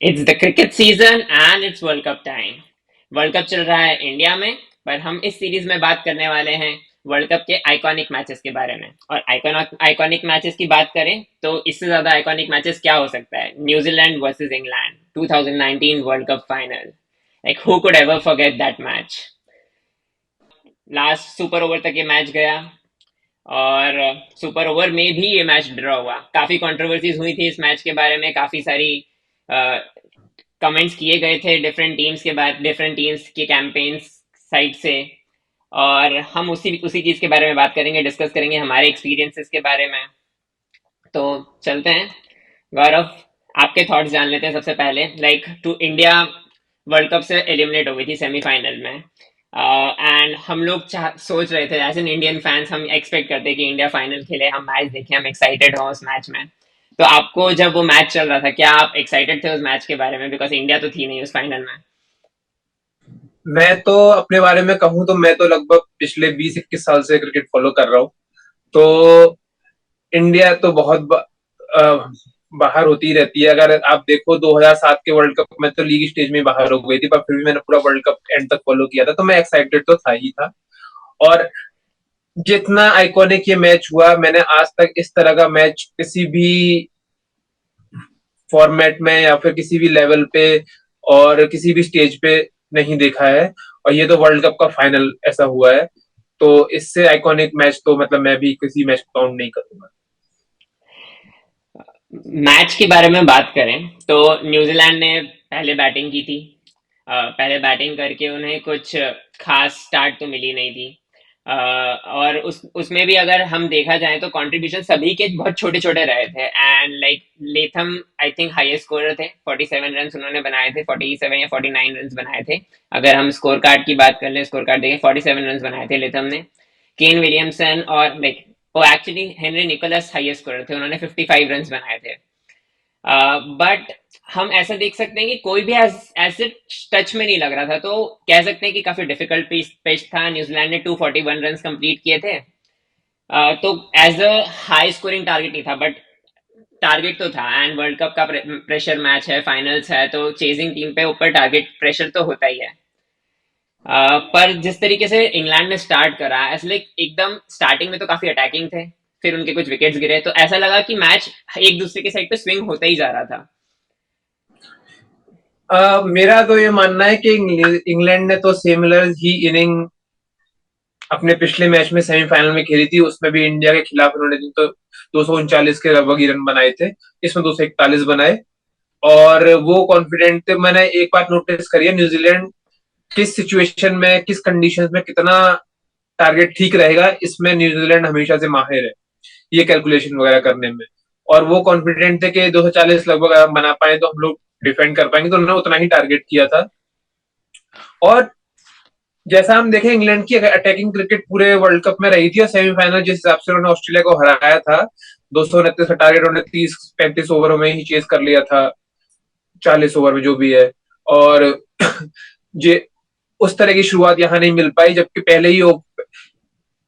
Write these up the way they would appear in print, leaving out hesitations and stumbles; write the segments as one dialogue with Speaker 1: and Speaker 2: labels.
Speaker 1: It's the cricket season and it's world cup time. World cup चल रहा है India में, पर हम इस सीरीज में बात करने वाले हैं वर्ल्ड कप के आइकॉनिक मैचेस के बारे में। और आइकॉनिक मैचेस की बात करें तो इससे ज्यादा आइकॉनिक मैचेस क्या हो सकता है। New Zealand versus England 2019 world cup final. Like who could ever forget that match. Last super over तक ये मैच गया, और सुपर ओवर में भी ये मैच ड्रॉ हुआ। काफी कंट्रोवर्सीज हुई थी इस मैच के बारे में, काफी सारी कमेंट्स किए गए थे डिफरेंट टीम्स के बाद, डिफरेंट टीम्स के कैंपेन्स साइड से। और हम उसी उसी चीज के बारे में बात करेंगे, डिस्कस करेंगे हमारे एक्सपीरियंसेस के बारे में। तो चलते हैं। गौरव, आपके थॉट्स जान लेते हैं सबसे पहले। Like to India world cup से एलिमिनेट हो गई थी सेमीफाइनल में, एंड हम लोग सोच रहे थे एज एन इंडियन फैंस, हम एक्सपेक्ट करते कि इंडिया फाइनल खेले, हम मैच देखें, हम एक्साइटेड हों उस मैच में। तो आपको जब वो मैच चल रहा था, क्या आप एक्साइटेड थे उस मैच के बारे में? बिकॉज इंडिया तो थी नहीं उस फाइनल में।
Speaker 2: मैं तो अपने बारे में कहूँ तो मैं तो लगभग पिछले 20-21 साल से क्रिकेट फॉलो कर रहा हूँ। तो इंडिया तो बाहर होती ही रहती है। अगर आप देखो 2007 के वर्ल्ड कप में तो लीग स्टेज में बाहर हो गई थी, पर फिर भी मैंने पूरा वर्ल्ड कप एंड तक फॉलो किया था, तो मैं एक्साइटेड तो था ही था। और जितना आइकॉनिक ये मैच हुआ, मैंने आज तक इस तरह का मैच किसी भी फॉर्मेट में या फिर किसी भी लेवल पे और किसी भी स्टेज पे नहीं देखा है। और ये तो वर्ल्ड कप का फाइनल ऐसा हुआ है, तो इससे आइकॉनिक मैच तो मतलब मैं भी किसी मैच को काउंट नहीं करूंगा।
Speaker 1: मैच के बारे में बात करें तो न्यूजीलैंड ने पहले बैटिंग की थी। पहले बैटिंग करके उन्हें कुछ खास स्टार्ट तो मिली नहीं थी। और उसमें भी अगर हम देखा जाए तो कंट्रीब्यूशन सभी के बहुत छोटे छोटे रहे थे। And like Latham I think highest scorer थे, 47 रन उन्होंने बनाए थे, 47 या 49 रन बनाए थे। अगर हम स्कोर कार्ड की बात कर लें, स्कोर कार्ड देखें, 47 रन बनाए थे लेथम ने। केन विलियमसन और लाइक, वो actually Henry Nicholls highest scorer थे, उन्होंने 55 रन बनाए थे। बट हम ऐसा देख सकते हैं कि कोई भी ऐसे टच में नहीं लग रहा था, तो कह सकते हैं कि काफी डिफिकल्ट पिच था। न्यूजीलैंड ने 241 रन कंप्लीट किए थे। तो as a high scoring target नहीं था, बट टारगेट तो था। एंड वर्ल्ड कप का प्रेशर मैच है, फाइनल्स है, तो चेजिंग टीम पे ऊपर टारगेट प्रेशर तो होता ही है। पर जिस तरीके से इंग्लैंड ने स्टार्ट करा, ऐसे लाइक एकदम स्टार्टिंग में तो काफी अटैकिंग थे, फिर उनके कुछ विकेट्स गिरे, तो ऐसा लगा कि मैच एक दूसरे के साइड पे स्विंग होता ही जा रहा था।
Speaker 2: मेरा तो ये मानना है कि इंग्लैंड ने तो सिमिलर ही इनिंग अपने पिछले मैच में सेमीफाइनल में खेली थी। उसमें भी इंडिया के खिलाफ उन्होंने तो 239 के लगभग ही रन बनाए थे, इसमें 241 बनाए। और वो कॉन्फिडेंट थे। मैंने एक बात नोटिस करी है, न्यूजीलैंड किस सिचुएशन में, किस कंडीशंस में कितना टारगेट ठीक रहेगा, इसमें न्यूजीलैंड हमेशा से माहिर है, ये कैलकुलेशन वगैरह करने में। और वो कॉन्फिडेंट थे कि 240 लगभग अगर बना पाए तो हम लोग डिफेंड कर पाएंगे, तो उन्होंने उतना ही टारगेट किया था। और जैसा हम देखें, इंग्लैंड की अटैकिंग क्रिकेट पूरे वर्ल्ड कप में रही थी, और सेमीफाइनल जिस हिसाब से उन्होंने ऑस्ट्रेलिया को हराया था, 229 का टारगेट उन्होंने 30-35 ओवरों में ही चेस कर लिया था, 40 ओवर में जो भी है। और जे उस तरह की शुरुआत यहाँ नहीं मिल पाई, जबकि पहले ही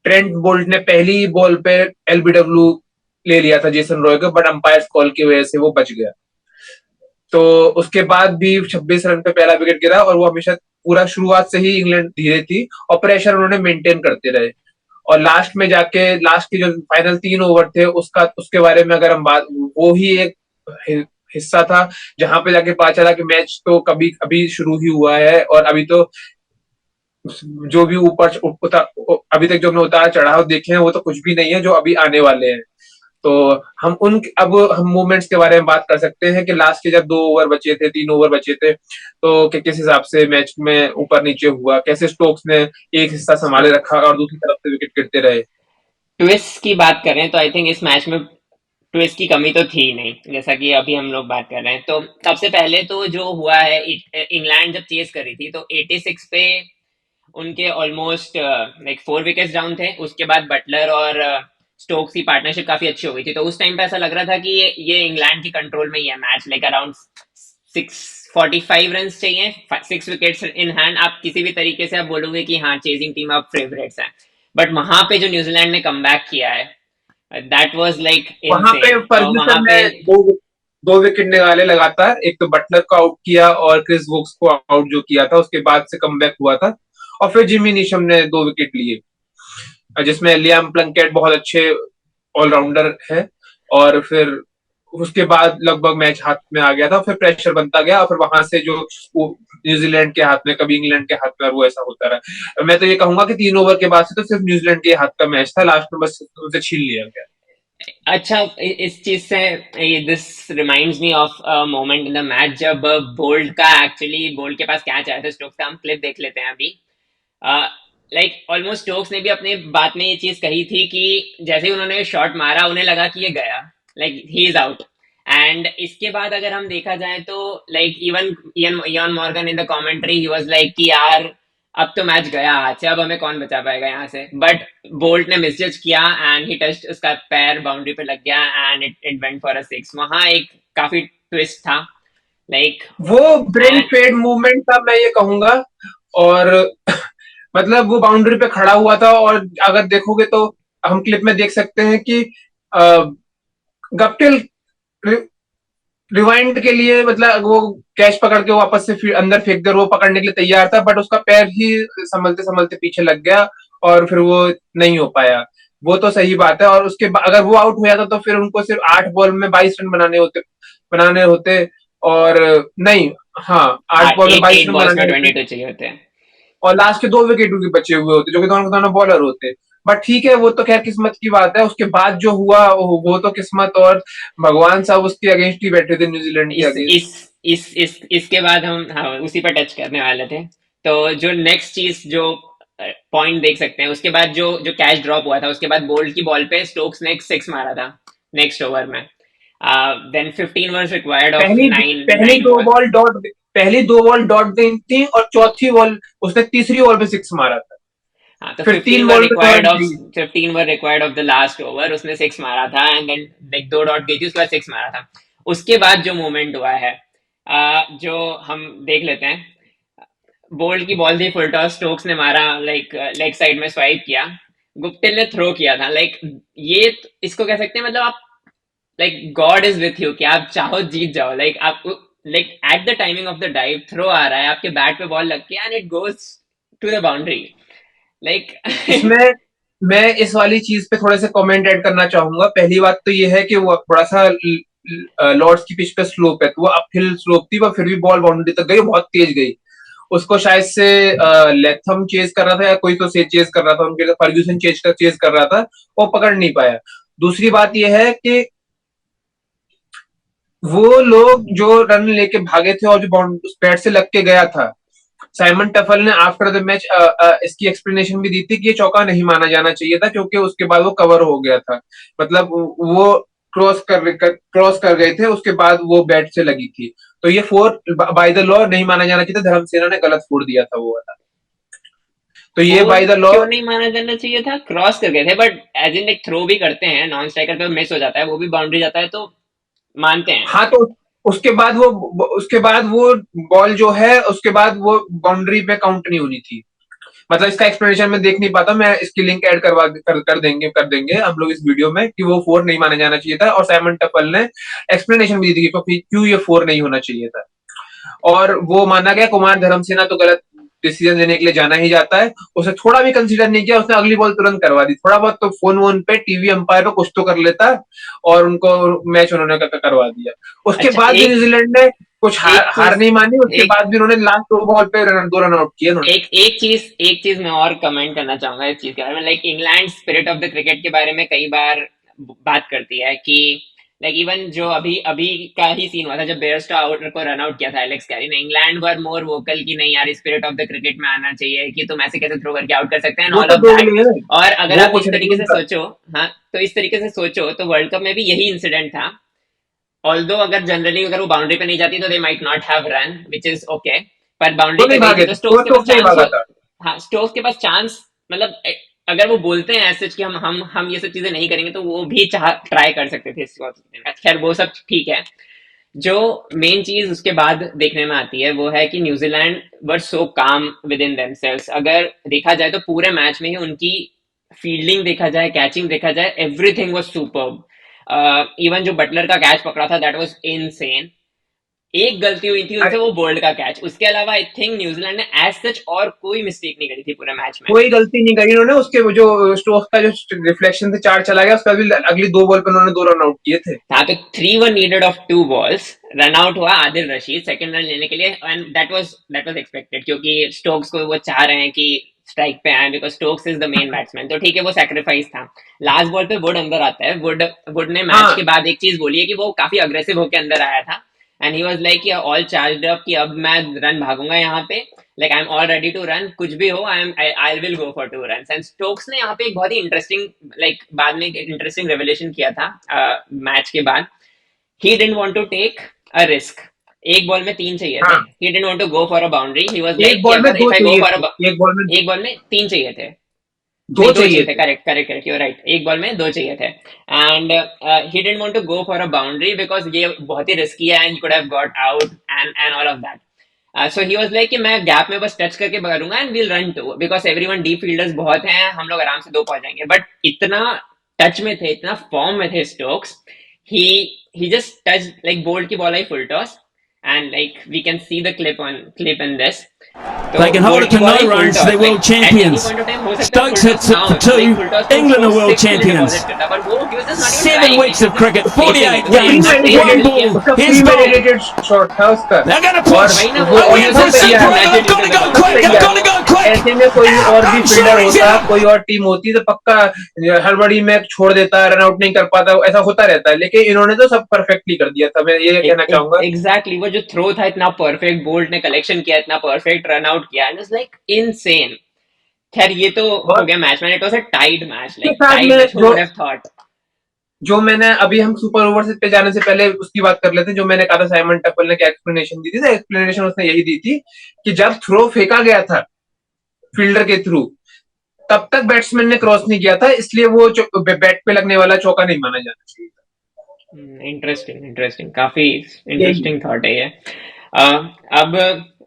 Speaker 2: ट्रेंट बोल्ट ने पहली बॉल पे एलबीडब्ल्यू ले लिया था जेसन रॉय को, बट अंपायर कॉल की वजह से वो बच गया। तो उसके बाद भी 26 रन पे पहला विकेट गिरा, और वो हमेशा पूरा शुरुआत से ही इंग्लैंड धीरे थी और प्रेशर उन्होंने मेंटेन करते रहे। और लास्ट में जाके, लास्ट के जो फाइनल 3 ओवर थे, उसका उसके बारे में अगर हम बात, वो ही एक हिस्सा था जहां पे जाके पता चला कि मैच तो कभी अभी शुरू ही हुआ है, और अभी तो जो भी ऊपर अभी तक जो हमने उतार चढ़ाव देखे हैं वो तो कुछ भी नहीं है जो अभी आने वाले हैं। तो हम मूवमेंट्स के बारे में बात कर सकते हैं कि लास्ट के जब 2 ओवर बचे थे, 3 ओवर बचे थे, तो किस हिसाब से मैच में ऊपर नीचे हुआ, कैसे स्टोक्स ने एक हिस्सा संभाले रखा और दूसरी तरफ से विकेट गिरते रहे।
Speaker 1: ट्विस्ट की बात करें तो आई थिंक इस मैच में ट्विस्ट की कमी तो थी ही नहीं, जैसा कि अभी हम लोग बात कर रहे हैं। तो सबसे पहले तो जो हुआ है, इंग्लैंड जब चेस करी थी तो 86 पे उनके ऑलमोस्ट लाइक 4 विकेट्स डाउन थे। उसके बाद बटलर और स्टोक्स की पार्टनरशिप काफी अच्छी हो गई थी, तो उस टाइम पे ऐसा लग रहा था कि ये इंग्लैंड की कंट्रोल में ही है मैच। लाइक अराउंड 645 रन चाहिए, 6 विकेट्स इन हैंड। आप किसी भी तरीके से आप बोलोगे कि हाँ, चेजिंग टीम आप फेवरेट्स हैं। बट वहां पे जो न्यूजीलैंड ने कम किया है, दैट वाज लाइक
Speaker 2: वहां पे
Speaker 1: इनसेन। और वहां
Speaker 2: फर्ग्यूसन ने
Speaker 1: पे
Speaker 2: दो विकेट निकाले लगातार, एक तो बटलर को आउट किया और क्रिस वोक्स को आउट जो किया था, उसके बाद से कमबैक हुआ था। और फिर जिमी नीशम ने दो विकेट लिए, जिसमें लियाम प्लंकेट बहुत अच्छे ऑलराउंडर है। और फिर उसके बाद लगभग मैच हाथ में आ गया था, फिर प्रेशर बनता गया, और फिर वहां से जो वो न्यूजीलैंड के हाथ में, कभी इंग्लैंड के हाथ में, और वो ऐसा होता रहा। मैं तो ये कहूंगा कि 3 ओवर के बाद से तो सिर्फ न्यूजीलैंड के हाथ का मैच था, लास्ट में बस उनसे छीन लिया गया।
Speaker 1: अच्छा, इस चीज से this reminds me of a moment in the match जब बोल्ट का, एक्चुअली बोल्ट के पास कैच आया था स्टोक्स का। हम क्लिप देख लेते हैं अभी। लाइक ऑलमोस्ट स्टोक्स ने भी अपनी बात में ये चीज कही थी कि जैसे ही उन्होंने शॉट मारा उन्हें लगा कि ये गया, like he is out. And इसके बाद अगर हम देखा जाए तो like even Ian Ian Morgan in the commentary he was like कि यार अब तो मैच गया हाथ से, अब हमें कौन बचा पाएगा यहाँ से। बट बोल्ट ने मिसजज किया एंड ही टच्ड, उसका पैर बाउंड्री पे लग गया and it went for a six. वहां एक काफी ट्विस्ट था, लाइक।
Speaker 2: वो ब्रेन
Speaker 1: एंड
Speaker 2: फेड मूवमेंट था, मैं ये कहूंगा। और मतलब वो बाउंड्री पे खड़ा हुआ था, और अगर देखोगे तो हम क्लिप में देख सकते हैं कि गप्टिल रिवाइंड के लिए, मतलब वो कैच पकड़ के वापस से अंदर फेंक दे, वो पकड़ने के लिए तैयार था, बट उसका पैर ही संभलते संभलते पीछे लग गया, और फिर वो नहीं हो पाया। वो तो सही बात है, और उसके अगर वो आउट हो जाता तो फिर उनको सिर्फ 8 बॉल में 22 रन बनाने होते। और नहीं, हाँ, 8 बॉल में
Speaker 1: एट
Speaker 2: बाईस
Speaker 1: एट
Speaker 2: रन
Speaker 1: बॉल्स
Speaker 2: बनाने
Speaker 1: में
Speaker 2: होते,
Speaker 1: 22 चाहिए होते हैं।
Speaker 2: और लास्ट के 2 विकेट उनके बचे हुए होते, जो कि दोनों दोनों बॉलर होते। बट ठीक है, वो तो खैर किस्मत की बात है। उसके बाद जो हुआ वो तो किस्मत और भगवान साहब उसके अगेंस्ट ही बैठे थे, न्यूजीलैंड के
Speaker 1: इस इस
Speaker 2: अगेंस्ट।
Speaker 1: इसके बाद हम, हाँ, उसी पर टच करने वाले थे। तो जो नेक्स्ट चीज, जो पॉइंट देख सकते हैं, उसके बाद जो जो कैच ड्रॉप हुआ था, उसके बाद बोल्ट की बॉल पे स्टोक्स ने एक सिक्स मारा था नेक्स्ट ओवर में। देन 15 वाज रिक्वायर्ड ऑफ
Speaker 2: पहली
Speaker 1: नाइन
Speaker 2: पहली
Speaker 1: नाइन
Speaker 2: दो
Speaker 1: बॉल।
Speaker 2: बॉल डॉट पहली 2 बॉल डॉट गई थी, और चौथी बॉल उसने तीसरी बॉल पे सिक्स मारा था।
Speaker 1: हाँ, तो
Speaker 2: फिर
Speaker 1: 15
Speaker 2: तीन
Speaker 1: वर
Speaker 2: बॉल पे 9
Speaker 1: रिक्वायर्ड
Speaker 2: रन
Speaker 1: ऑफ
Speaker 2: चाहिए।
Speaker 1: 15 were required of the last over, उसने सिक्स मारा था एंड देन लाइक दो डॉट गई थी, उसके बाद सिक्स मारा था। उसके बाद जो मोमेंट हुआ है, जो हम देख लेते हैं। बोल्ट की बॉल थी फुल टॉस, स्टोक्स ने मारा, लाइक लेग साइड में स्वाइप किया, गुप्टिल ने थ्रो किया था। लाइक ये इसको कह सकते हैं, मतलब आप, like God is with you कि आप चाहो जीत जाओ। लाइक आप, like at the timing of the dive throw आ रहा है, आपके बैट पे बॉल लग के and it goes to the boundary, like.
Speaker 2: इसमें मैं इस वाली चीज पे थोड़े से कमेंट ऐड करना चाहूंगा। पहली बात तो ये है कि वो बड़ा सा लॉर्ड्स की पिच पे स्लोप है, तो वो अपहिल स्लोप थी, पर फिर भी बॉल बाउंड्री तक गई, बहुत तेज गई। उसको शायद से लेथम चेज कर रहा था, या कोई तो से चेज कर रहा था, उनके फर्ग्यूसन चेज कर रहा था, वो पकड़ नहीं पाया। दूसरी बात यह है कि वो लोग जो रन लेके भागे थे और जो बैट से लग के गया था, साइमन टफल ने आफ्टर द मैच इसकी एक्सप्लेनेशन भी दी थी कि ये चौका नहीं माना जाना चाहिए था, क्योंकि उसके बाद वो कवर हो गया था। मतलब वो क्रॉस कर गए थे, उसके बाद वो बैट से लगी थी। तो ये फोर बाय द लॉ नहीं माना जाना चाहिए था, धर्मसेना ने गलत फोड़ दिया था वो वाला। तो ये
Speaker 1: फोर
Speaker 2: बाय द लॉ।
Speaker 1: क्यों नहीं माना जाना चाहिए था? क्रॉस कर गए थे, बट एज इन एक थ्रो भी करते हैं, नॉन स्ट्राइकर पे मिस हो जाता है, वो भी बाउंड्री जाता है, तो मानते हैं।
Speaker 2: हाँ, तो उसके बाद वो बॉल जो है, उसके बाद वो बाउंड्री पे काउंट नहीं होनी थी। मतलब इसका एक्सप्लेनेशन मैं देख नहीं पाता, मैं इसकी लिंक ऐड कर देंगे हम लोग इस वीडियो में, कि वो फोर नहीं माना जाना चाहिए था, और साइमन टफल ने एक्सप्लेनेशन भी दी थी कि क्यों ये फोर नहीं होना चाहिए था। और वो माना गया। कुमार धर्मसेना तो गलत डिसीजन लेने के लिए जाना ही जाता है, उसने थोड़ा भी कंसीडर नहीं किया, उसने अगली बॉल तुरंत करवा दी। थोड़ा बहुत तो फोन वोन पे टीवी अंपायर पे कुछ तो कर लेता, और उनको मैच उन्होंने करवा दिया। उसके
Speaker 1: अच्छा,
Speaker 2: बाद भी
Speaker 1: एक
Speaker 2: न्यूजीलैंड ने कुछ
Speaker 1: एक
Speaker 2: हार
Speaker 1: चीज
Speaker 2: नहीं मानी, उसके
Speaker 1: एक
Speaker 2: बाद भी उन्होंने लास्ट 2 बॉल पे 2 रन आउट किए उन्होंने।
Speaker 1: एक चीज मैं और कमेंट करना चाहूंगा इस चीज के बारे में। Like England spirit of the cricket के बारे में कई बार बात करती है कि, लाइक इवन जो अभी अभी का ही सीन हुआ था जब बेयरस्टो आउट को रन आउट किया था एलेक्स कैरी ने, इंग्लैंड वर मोर वोकल कि नहीं यार, स्पिरिट ऑफ द क्रिकेट में आना चाहिए, कि तुम ऐसे कैसे थ्रो करके आउट कर सकते हैं,
Speaker 2: वो
Speaker 1: ऑल
Speaker 2: तो
Speaker 1: ऑफ दैट।
Speaker 2: दोगले है,
Speaker 1: और अगर
Speaker 2: वो
Speaker 1: आप
Speaker 2: कुछ
Speaker 1: इस
Speaker 2: नहीं
Speaker 1: तरीके से
Speaker 2: उनका।
Speaker 1: सोचो, हाँ, तो इस तरीके से सोचो तो वर्ल्ड कप में भी यही इंसिडेंट था। ऑल्दो अगर जनरली अगर वो बाउंड्री पे नहीं जाती तो they might not have run, which is okay. पर
Speaker 2: तो
Speaker 1: बाउंड्री पे
Speaker 2: नहीं
Speaker 1: गई थी
Speaker 2: भागे
Speaker 1: तो
Speaker 2: थे,
Speaker 1: स्टोक्स के
Speaker 2: तो
Speaker 1: पास
Speaker 2: नहीं
Speaker 1: चांस हो।
Speaker 2: भागा था।
Speaker 1: हाँ, स्टोक्स के पास चांस, मतलब अगर वो बोलते हैं ऐसे कि हम ये सब चीजें नहीं करेंगे, तो वो भी चाह ट्राई कर सकते थे इसको। खैर वो सब ठीक है। जो मेन चीज उसके बाद देखने में आती है वो है कि न्यूजीलैंड वर सो काम विद इन देमसेल्व्स। अगर देखा जाए तो पूरे मैच में ही उनकी फील्डिंग देखा जाए, कैचिंग देखा जाए, एवरीथिंग वाज सुपर्ब। इवन जो बटलर का कैच पकड़ा था दैट वाज इनसेन। एक गलती हुई थी उनसे, वो बोल्ड का कैच, उसके अलावा आई थिंक न्यूजीलैंड ने एज सच और कोई मिस्टेक नहीं करी थी पूरे मैच में।
Speaker 2: कोई गलती नहीं करी उन्होंने। उसके वो जो स्टोक्स का जो रिफ्लेक्शन से 4 चला गया, उसका भी अगली 2 बॉल पे उन्होंने 2 रन आउट किए थे।
Speaker 1: हाँ, तो 3 वर needed off 2 balls, run out हुआ आदिल रशीद सेकंड रन लेने के लिए, एंड दैट वाज एक्सपेक्टेड क्योंकि स्टोक्स को वो चाह रहे हैं कि स्ट्राइक पे आए, because Stokes is the main batsman, तो ठीक है वो सैक्रिफाइस था। लास्ट बॉल पे वुड अंदर आता है, वुड ने मैच
Speaker 2: हाँ
Speaker 1: के बाद एक चीज बोली है कि वो काफी अग्रेसिव होकर अंदर आया था, and he was like all charged up कि अब मैं रन भागूंगा यहाँ पे, like I am all ready to run, कुछ भी हो I will go for 2 run. And Stokes ने यहाँ पे एक बहुत ही इंटरेस्टिंग, लाइक बाद में एक इंटरेस्टिंग रेवलेशन किया था मैच के बाद। He didn't want to take a risk, एक बॉल में 3 चाहिए थे,
Speaker 2: हाँ,
Speaker 1: he didn't want to go for a boundary, he was
Speaker 2: एक
Speaker 1: लाइक कि
Speaker 2: बॉल में
Speaker 1: अगर
Speaker 2: 2
Speaker 1: इफ आई गो
Speaker 2: चाहिए
Speaker 1: फॉर
Speaker 2: थे, एक बॉल में
Speaker 1: एक बॉल में 3 चाहिए थे,
Speaker 2: 2
Speaker 1: नहीं 2
Speaker 2: चाहिए
Speaker 1: चाहिए थे,
Speaker 2: थे।
Speaker 1: Correct correct correct, you right, एक बॉल में 2 चाहिए थे। And he didn't want to go for a boundary because ये बहुत ही रिस्की है, and he could have got out and all of that. So he was like कि मैं गैप में बस टच करके करूंगा and will run two, because everyone deep fielders बहुत हैं, हम लोग आराम से 2 पहुंच जाएंगे। बट इतना टच में थे, इतना फॉर्म में थे Stokes, he he just touched, like Boult की बॉल आई full toss, and like we can see the clip in this, तो
Speaker 3: They can hold
Speaker 1: Boult
Speaker 3: it
Speaker 1: की
Speaker 3: to
Speaker 1: बॉल
Speaker 3: no
Speaker 1: ही full
Speaker 3: runs.
Speaker 1: Toss,
Speaker 3: They're
Speaker 1: like
Speaker 3: world
Speaker 1: at any
Speaker 3: champions.
Speaker 1: Point of time हो सकता है full
Speaker 3: Stokes
Speaker 1: toss
Speaker 3: hits
Speaker 1: ना
Speaker 3: it
Speaker 1: हो,
Speaker 3: for 2.
Speaker 1: Like full toss को
Speaker 3: England are world
Speaker 1: 6 के लिए
Speaker 3: champions.
Speaker 1: डिपॉजिट करता, but वो he was just not even
Speaker 3: 7
Speaker 1: trying,
Speaker 3: weeks
Speaker 1: he
Speaker 3: of
Speaker 1: was just
Speaker 3: cricket,
Speaker 1: facing
Speaker 3: 48
Speaker 1: it, उसने
Speaker 3: games,
Speaker 1: इतना
Speaker 3: one
Speaker 1: प्रेडिक्ट
Speaker 3: ball,
Speaker 1: किया।
Speaker 2: उसका
Speaker 3: his ball.
Speaker 2: प्रीमेडिटेटेड शॉट था उसका।
Speaker 3: They're going to
Speaker 2: और
Speaker 3: push.
Speaker 1: वही ना,
Speaker 2: वो
Speaker 1: वो
Speaker 3: Only
Speaker 2: और
Speaker 3: for
Speaker 2: सब
Speaker 3: a
Speaker 1: एकदम
Speaker 3: centre.
Speaker 2: तैयार,
Speaker 3: They've got to go
Speaker 2: सब
Speaker 3: quick. They've
Speaker 2: तैयार।
Speaker 3: got to go quick.
Speaker 2: ऐसे में कोई और भी
Speaker 3: I'm sure
Speaker 2: फील्डर
Speaker 3: he's
Speaker 2: होता,
Speaker 3: in.
Speaker 2: कोई और टीम होती तो पक्का हड़बड़ी में छोड़ देता, रन आउट नहीं कर पाता, ऐसा होता रहता है। लेकिन इन्होंने तो सब परफेक्टली कर दिया था, मैं ये कहना चाहूंगा।
Speaker 1: एग्जैक्टली, वो जो थ्रो था इतना परफेक्ट, बोल्ट ने कलेक्शन किया, इतना परफेक्ट रन आउट किया, एंड इट्स लाइक इनसेन। खैर ये तो
Speaker 2: और
Speaker 1: हो गया मैच में, it was a tied match,
Speaker 2: के
Speaker 1: लाइक
Speaker 2: साथ
Speaker 1: टाइड
Speaker 2: में
Speaker 1: match, who would have thought.
Speaker 2: जो मैंने अभी, हम सुपर ओवर से पे जाने से पहले उसकी बात कर लेते हैं, जो मैंने कहा था साइमन टप्पल ने क्या एक्सप्लेनेशन दी थी, तो एक्सप्लेनेशन उसने यही दी थी कि जब थ्रो फेंका गया था फील्डर के थ्रू, तब तक बैट्समैन ने क्रॉस नहीं किया था, इसलिए वो बैट पे लगने वाला चौका नहीं माना जाना चाहिए था।
Speaker 1: इंटरेस्टिंग इंटरेस्टिंग, काफी
Speaker 2: यही
Speaker 1: इंटरेस्टिंग थॉट है ये। अब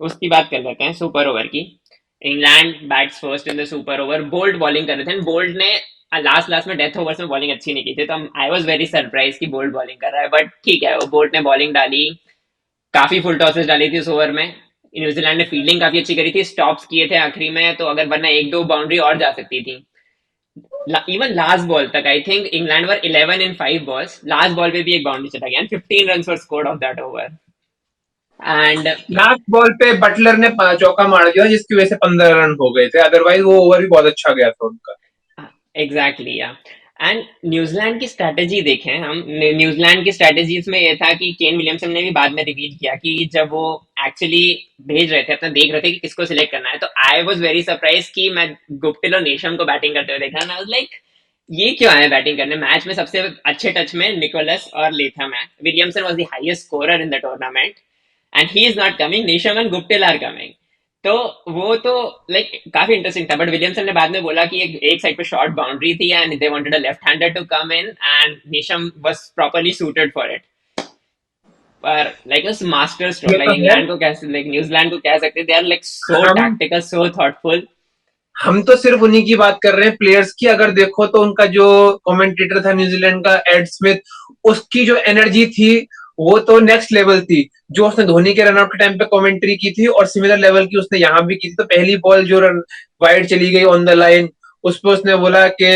Speaker 1: उसकी बात कर लेते हैं सुपर ओवर की। England bats first in the super over, bolt bowling कर रहे थे, बोल्ट ने लास्ट लास्ट में डेथ ओवर्स में बॉलिंग अच्छी नहीं की थी, तो आई वाज वेरी सरप्राइज कि बोल्ट बॉलिंग कर रहा है, बट ठीक है, वो बोल्ट ने बॉलिंग डाली, काफी फुल टॉसेस डाली थी उस ओवर में। न्यूजीलैंड ने फील्डिंग काफी अच्छी करी थी, स्टॉप्स किए थे आखिरी में, तो अगर वरना 1-2 बाउंड्री और जा सकती थी। इवन लास्ट बॉल तक I think England were 11 in 5 balls, last ball पे भी एक बाउंड्री चला गया, 15 run were scored of that over. And
Speaker 2: last ball पे बटलर ने चौका मार दिया, जिसकी वजह से 15 रन हो गए थे, अदरवाइज वो ओवर भी बहुत अच्छा गया था उनका।
Speaker 1: एग्जैक्टली या, एंड न्यूजीलैंड की स्ट्रेटेजी देखें हम, न्यूजीलैंड की स्ट्रेटेजीज में ये था कि केन विलियमसन ने भी बाद में रिवील किया कि जब वो एक्चुअली भेज रहे थे, अपना देख रहे थे कि किसको सिलेक्ट करना है, तो आई वाज वेरी सरप्राइज कि मैं गुप्टिल और नेशम को बैटिंग करते हुए देखा, आई वाज लाइक ये क्यों आए बैटिंग करने। मैच में सबसे अच्छे टच में निकोलस और लेथम है, Williamson was the highest scorer in the tournament, and he is not coming, Neesham and Guptill are coming, तो वो तो लाइक काफी इंटरेस्टिंग था। बट विलियमसन ने बाद में बोला कि एक साइड पे शॉर्ट बाउंड्री थी and they wanted a left hander to come in, and Neesham was properly suited for it. पर लाइक उस मास्टर स्ट्रोक,
Speaker 2: ये
Speaker 1: लाइक
Speaker 2: तो है।
Speaker 1: इंग्लैंड को कैसे, लाइक न्यूजीलैंड को कह सकते, दे आर लाइक सो
Speaker 2: हम
Speaker 1: टैक्टिकल, सो थॉटफुल।
Speaker 2: हम तो सिर्फ उन्हीं की बात कर रहे हैं, प्लेयर्स की। अगर देखो तो उनका जो कमेंटेटर था न्यूजीलैंड का, एड स्मिथ, उसकी जो एनर्जी थी वो तो नेक्स्ट लेवल थी। जो उसने धोनी के रनआउट के टाइम पे कमेंट्री की थी, और सिमिलर लेवल की उसने यहाँ भी की थी। तो पहली बॉल जो रन वाइड चली गई ऑन द लाइन, उस पर उसने बोला कि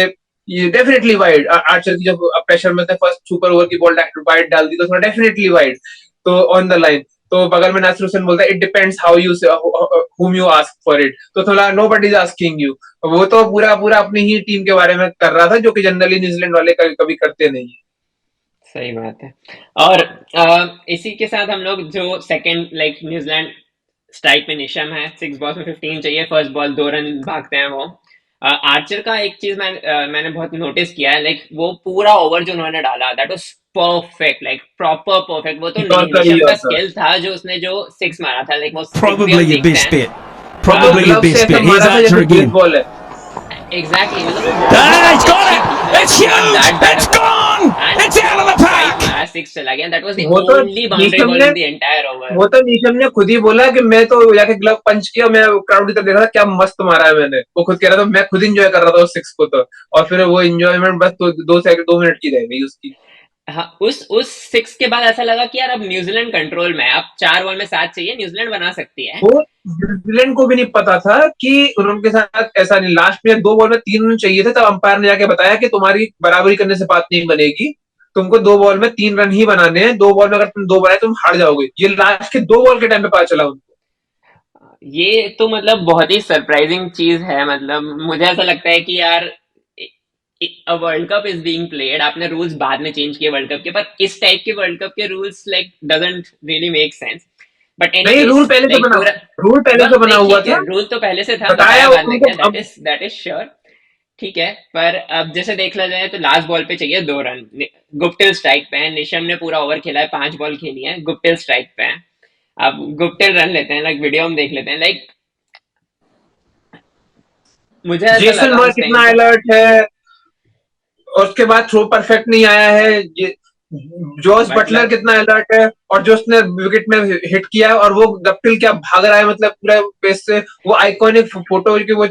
Speaker 2: ये डेफिनेटली वाइड। आर्चर की जब प्रेशर में थे, फर्स्ट सुपर ओवर की बॉल वाइड डाल दी, तो उसने डेफिनेटली वाइड, तो ऑन द लाइन। तो बगल में नासिर हुसैन बोलता है it depends how you whom you ask for it, तो थोड़ा nobody is asking you। वो तो पूरा पूरा अपनी ही टीम के बारे में कर रहा था, जो कि जनरली न्यूजीलैंड वाले कभी करते नहीं है।
Speaker 1: सही बात है। और इसी के साथ हम लोग जो सेकंड, लाइक न्यूजीलैंड स्ट्राइक में निशम है, 6 बॉल्स में 15 चाहिए, फर्स्ट बॉल 2 रन भागते हैं वो। आर्चर का एक चीज मैंने बहुत नोटिस किया है, लाइक वो पूरा ओवर जो उन्होंने डाला that was perfect, like proper perfect. वो तो निशम का स्किल था, जो उसने जो 6 मारा था, लाइक वो
Speaker 3: Probably your best bet.
Speaker 2: वो
Speaker 3: Probably your
Speaker 2: ग्लव से
Speaker 3: best
Speaker 2: ऐसा
Speaker 3: bet. Here's
Speaker 2: मारा था
Speaker 3: Archer
Speaker 2: जैसे
Speaker 3: again.
Speaker 2: बेसबॉल है।
Speaker 1: Exactly,
Speaker 3: Ah, it's got it! It's huge! It's gone! It's out of the park!
Speaker 1: 6 चला गया, दैट वाज द
Speaker 2: वो तो
Speaker 1: ओनली बाउंड्री
Speaker 2: नीशम
Speaker 1: बॉल
Speaker 2: ने
Speaker 1: इन द एंटायर ओवर।
Speaker 2: वो तो नीशम ने खुद ही बोला कि मैं तो जाके ग्लव पंच किया, मैं क्राउड की तरफ देख रहा था, क्या मस्त मारा है मैंने। वो खुद कह रहा था मैं खुद इंजॉय कर रहा था उस 6 को, तो और फिर वो इंजॉयमेंट बस 2 मिनट की रह गई उसकी।
Speaker 1: हाँ, उस 6 के बाद ऐसा लगा कि यार अब न्यूजीलैंड कंट्रोल में है, अब 4 बॉल में 7 चाहिए, न्यूजीलैंड बना सकती है।
Speaker 2: वो न्यूजीलैंड को भी नहीं पता था कि उनके साथ ऐसा नहीं, लास्ट में 2 बॉल में 3 रन चाहिए थे, तब अंपायर ने जाके बताया कि तुम्हारी बराबरी करने से बात नहीं बनेगी, तुमको 2 बॉल में 3 रन ही बनाने हैं, 2 बॉल में अगर तुम 2 बनाए तुम हार जाओगे। ये लास्ट के 2 बॉल के टाइम पे पता चला उनको।
Speaker 1: ये तो मतलब बहुत ही सरप्राइजिंग चीज है, मतलब मुझे ऐसा लगता है कि यार a world cup is being played, आपने रूल्स बाद में चेंज किए वर्ल्ड कप के, पर इस टाइप के वर्ल्ड कप के rules like doesn't really make sense. But
Speaker 2: नहीं,
Speaker 1: एनीवेज लाइक पूरा,
Speaker 2: रूल पहले से बना
Speaker 1: नहीं
Speaker 2: हुआ
Speaker 1: ठीक है,
Speaker 2: था,
Speaker 1: रूल तो पहले से था,
Speaker 2: बताया
Speaker 1: बताया बाद में
Speaker 2: उनको
Speaker 1: गया,
Speaker 2: अब।
Speaker 1: That is sure. ठीक है, पर अब जैसे देख लिया जाए तो लास्ट बॉल पे चाहिए 2 रन, गुप्टिल स्ट्राइक पे है, निशम ने पूरा ओवर खेला है, 5 बॉल खेली है, गुप्टिल स्ट्राइक पे है। अब गुप्टिल रन लेते हैं, लाइक वीडियो हम देख लेते हैं, लाइक मुझे ऐसा
Speaker 2: जेसन
Speaker 1: लगा
Speaker 2: रॉय
Speaker 1: उस टाइम
Speaker 2: कितना
Speaker 1: पे।
Speaker 2: अलर्ट है, और उसके बाद थ्रो परफेक्ट नहीं आया है। ये जॉस बटलर
Speaker 1: बटलर,
Speaker 2: कितना अलर्ट है, और जो उसने विकेट में हिट किया है, और वो गप्टिल क्या भाग रहा है, मतलब पूरा पेस से। वो आइकॉनिक फोटो की वो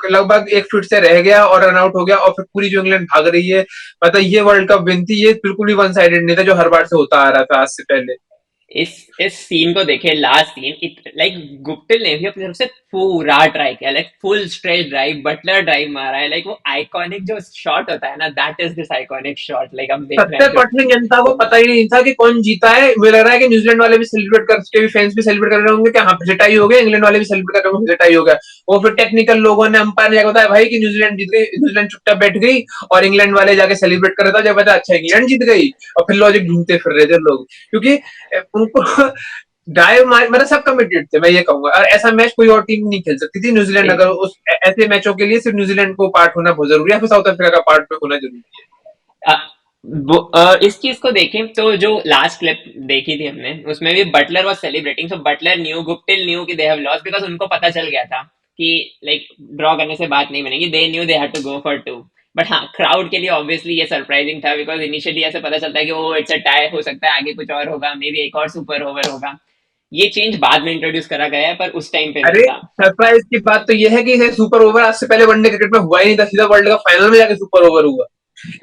Speaker 2: लगभग 1 फीट से रह गया और रन आउट हो गया, और फिर पूरी जो इंग्लैंड भाग रही है। मतलब ये वर्ल्ड कप विन थी, ये बिल्कुल भी वन साइडेड नहीं था जो हर बार से होता आ रहा था आज से पहले।
Speaker 1: इस इस सीन को देखे, लास्ट सीन, लाइक गुप्टिल ने भी अपनी तरफ से पूरा ट्राई किया, like full straight drive, Buttler drive मारा है, लाइक वो आइकॉनिक जो शॉट होता है ना, that is this iconic shot, like हम देख रहे हैं
Speaker 2: सत्तर
Speaker 1: जो।
Speaker 2: परसेंट जनता को पता ही नहीं था कि कौन जीता है। मुझे लग रहा है कि न्यूजीलैंड वाले भी सेलिब्रेट कर, उसके भी फैंस भी सेलिब्रेट कर रहे होंगे कि हाँ फिर टाई हो गया, इंग्लैंड वाले भी सेलिब्रेट कर रहे होंगे फिर टाई हो गया। वो फिर टेक्निकल लोगों ने, अंपायर ने जाकर बताया भाई कि न्यूजीलैंड जीत गई, न्यूजीलैंड चुपचाप बैठ गई, और इंग्लैंड वाले जाके सेलिब्रेट कर रहे थे, जब पता अच्छा इंग्लैंड जीत गई, और फिर लॉजिक ढूंढते फिर रहे थे लोग, क्योंकि उनको डाइव मार, मतलब सब कमिटेड थे, मैं ये कहूंगा। और ऐसा मैच कोई और टीम नहीं खेल सकती थी न्यूजीलैंड, अगर उस ऐसे मैचों के लिए सिर्फ न्यूजीलैंड को पार्ट होना बहुत जरूरी है, फिर साउथ अफ्रीका का पार्ट होना जरूरी है।
Speaker 1: इस चीज को देखें तो जो लास्ट क्लिप देखी थी हमने, उसमें भी Buttler was celebrating, so Buttler knew, Guptill knew कि दे हैव लॉस्ट, बिकॉज उनको पता चल गया था कि लाइक ड्रॉ करने से बात नहीं बनेगी, they knew they had to go for 2। But हाँ, क्राउड के लिए ऑब्वियसली ये सरप्राइजिंग था, बिकॉज इनिशियली ऐसे पता चलता है कि वो इट्स अ टाई, हो सकता है आगे कुछ और होगा, मे बी एक और सुपर ओवर होगा। ये चेंज बाद में इंट्रोड्यूस करा गया है, पर उस टाइम पे नहीं
Speaker 2: अरे
Speaker 1: था।
Speaker 2: सरप्राइज की बात तो यह है कि ये सुपर ओवर आज से पहले वनडे क्रिकेट में हुआ ही नहीं था, सीधा वर्ल्ड कप फाइनल में जाके सुपर ओवर हुआ।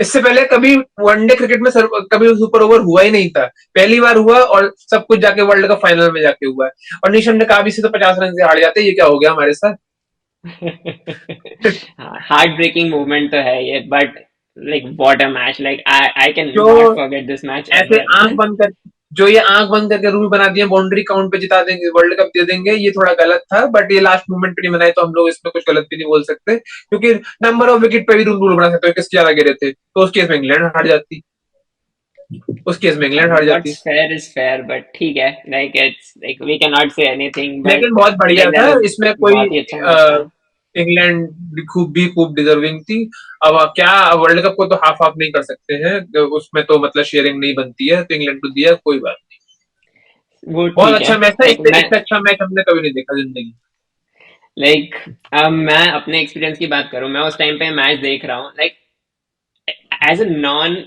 Speaker 2: इससे पहले कभी वनडे क्रिकेट में कभी सुपर ओवर हुआ ही नहीं था, पहली बार हुआ, और सब कुछ जाके वर्ल्ड कप फाइनल में जाके हुआ है। और निशम ने कहा भी से तो 50 रन से हार जाते, ये क्या हो गया हमारे साथ।
Speaker 1: हार्ट ब्रेकिंग मूवमेंट तो है ये, but like what a match, like I can
Speaker 2: जो
Speaker 1: नॉट फॉरगेट दिस मैच
Speaker 2: ऐसे आंख
Speaker 1: एवर।
Speaker 2: बंद कर जो ये आंख बंद करके रूल बना दिए, बाउंड्री काउंट पे जिता देंगे, वर्ल्ड कप दे देंगे, ये थोड़ा गलत था। बट ये लास्ट मोमेंट पे नहीं बनाए, तो हम लोग इसमें कुछ गलत भी नहीं बोल सकते, क्योंकि नंबर ऑफ विकेट पे भी रूल बना सकते हो, किसके ज्यादा गिरे थे, तो उस केस में इंग्लैंड हार जाती, उस केस में इंग्लैंड हार
Speaker 1: व्हाट्स
Speaker 2: जाती।
Speaker 1: फेयर इज फेयर, बट ठीक है, like it's like we can not say anything, but
Speaker 2: लेकिन बहुत बढ़िया
Speaker 1: लाइक
Speaker 2: था,
Speaker 1: दैट वाज
Speaker 2: इसमें कोई
Speaker 1: बहुत ही अच्छा मैच था।
Speaker 2: इंग्लैंड खूब डिजर्विंग थी। अब क्या, वर्ल्ड कप को तो हाफ हाफ नहीं कर सकते हैं, उसमें तो मतलब शेयरिंग नहीं बनती है, तो इंग्लैंड को दिया, कोई बात नहीं।
Speaker 1: वो
Speaker 2: बहुत
Speaker 1: ठीक है,
Speaker 2: अच्छा मैच था,
Speaker 1: लाइक
Speaker 2: इससे
Speaker 1: मैं
Speaker 2: इससे अच्छा मैच हमने कभी नहीं देखा जिंदगी।
Speaker 1: लाइक मैं अपने एक्सपीरियंस की बात करूं, मैं उस टाइम पे मैच देख रहा हूं, like as a non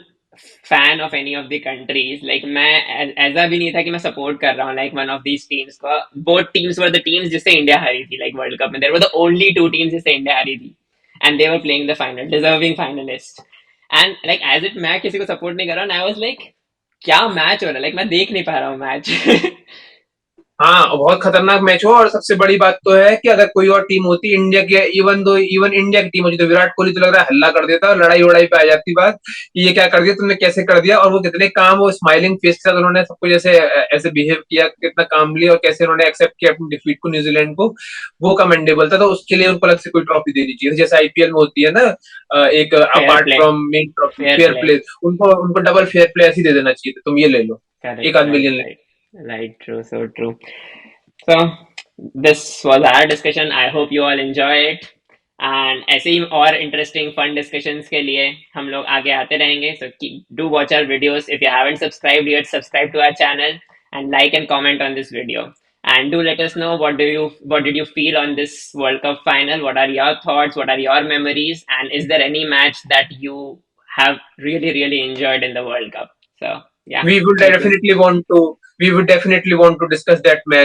Speaker 1: fan of any of the countries, like मैं ऐसा भी नहीं था कि मैं सपोर्ट कर रहा हूँ like one of these teams को। Both teams were the teams जिससे इंडिया हारी थी, लाइक वर्ल्ड कप में there were the only 2 teams जिससे इंडिया हारी थी, and they were playing the final, deserving finalist. And like as it, मैं किसी को सपोर्ट नहीं कर रहा हूँ, आई वाज लाइक क्या मैच हो रहा है, लाइक मैं देख नहीं पा रहा हूँ मैच।
Speaker 2: हाँ, बहुत खतरनाक मैच हुआ, और सबसे बड़ी बात तो है कि अगर कोई और टीम होती इंडिया की, इवन इंडिया की टीम होती, तो विराट कोहली तो लग रहा है हल्ला कर देता, और लड़ाई वड़ाई पे आ जाती बात कि ये क्या कर दिया तुमने, कैसे कर दिया। और वो कितने काम, वो स्माइलिंग फेस के साथ उन्होंने सब कुछ ऐसे ऐसे बिहेव किया, कितना कामली, और कैसे उन्होंने एक्सेप्ट किया अपनी डिफीट को, न्यूजीलैंड को, वो कमेंडेबल था। तो उसके लिए उनको अलग से कोई ट्रॉफी देनी चाहिए, जैसे आईपीएल में होती है ना, एक
Speaker 1: fair
Speaker 2: apart
Speaker 1: play,
Speaker 2: from main trophy,
Speaker 1: fair
Speaker 2: fair
Speaker 1: play,
Speaker 2: play, उनको उनको डबल फेयर प्ले ऐसे ही दे देना चाहिए, तुम ये ले लो, एक
Speaker 1: करेक्ट,
Speaker 2: आध
Speaker 1: right
Speaker 2: million.
Speaker 1: Right right, true, so true. So, this was our discussion. I hope you all enjoy it. And ऐसे ही और interesting fun discussions के लिए हम लोग आगे आते रहेंगे. So do watch our videos. If you haven't subscribed yet, subscribe to our channel and like and comment on this video. And do let us know what did you feel on this World Cup final? What are your thoughts? What are your memories? And is there any match that you have really enjoyed in the World Cup? So yeah,
Speaker 2: we would
Speaker 1: this is
Speaker 2: definitely want to we would definitely want to discuss that match